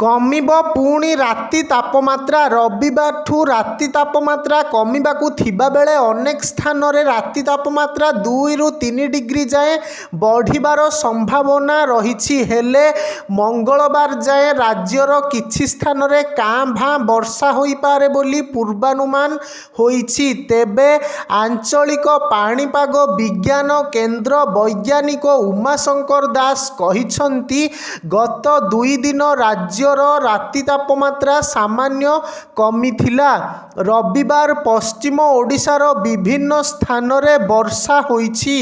कमिब पुणी राति तापमात्रा रविवार राति तापमात्रा कमिबाकू थिबा बेले अनेक स्थान रे राति तापमात्रा 2 रु 3 डिग्री जाए बढ़िबार संभावना रहिछि। हेले मंगलवार जाए राज्यर किछि स्थान रे कां भां वर्षा होई पारे बोली पूर्वानुमान होइछि। तेबे आंचलिक पाणीपाग विज्ञान केन्द्र वैज्ञानिक उमाशंकर दास कहिछंती गत 2 दिन राज्य राति तापमात्रा सामान्य कमी थिला। रविवार पश्चिम ओडिशार विभिन्न स्थान रे वर्षा होइछि।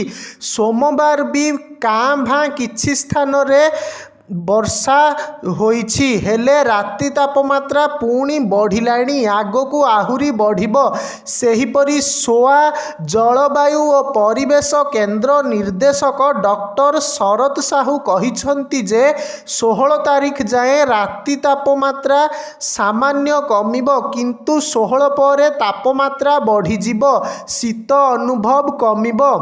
सोमवार भी कां भां किछि स्थान रे वर्षा होइछि। हेले राति तापमात्रा पुणी बढ़िलाणी, आगकू आहुरी बढ़िबो। सेहिपरि सोआ जलवायु और परिवेश केन्द्र निर्देशक डॉक्टर शरत साहू कहिछंती जे 16 तारीख जाए राति तापमात्रा सामान्य कमिबो, किंतु 16 पर तापमात्रा बढ़िजिबो, शीत अनुभव कमिबो।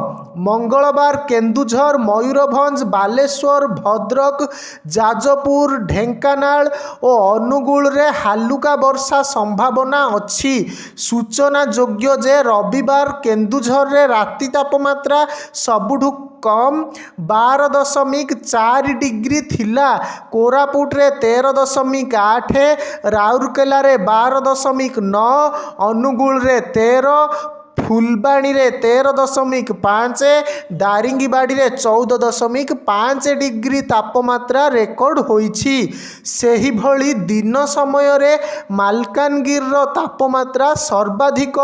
मंगलवार केन्दुझर, मयूरभंज, बालेश्वर, भद्रक, जाजपुर, ढेंकानाल और अनुगुल रे हालुका वर्षा संभावना अच्छी। सूचना योग्य जे रविवार केन्दुझर रे राति तापमात्रा सबुठु कम 12.4 डिग्री थिला। कोरापुट रे 13.8, राउरकेला रे 12.9, अनुगुल रे 13, फुलबाणी रे 13.5, दारिंगीबाड़ी रे 14.5 डिग्री तापमात्रा रेकर्ड होइछि। सेही भली दिन समय रे मालकानगिरी रो तापमात्रा सर्वाधिक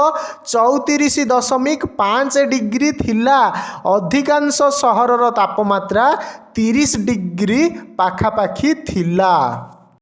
34.5 डिग्री थिला। अधिकांश सहर रो तापमात्रा 30 डिग्री पाखापाखी थिला।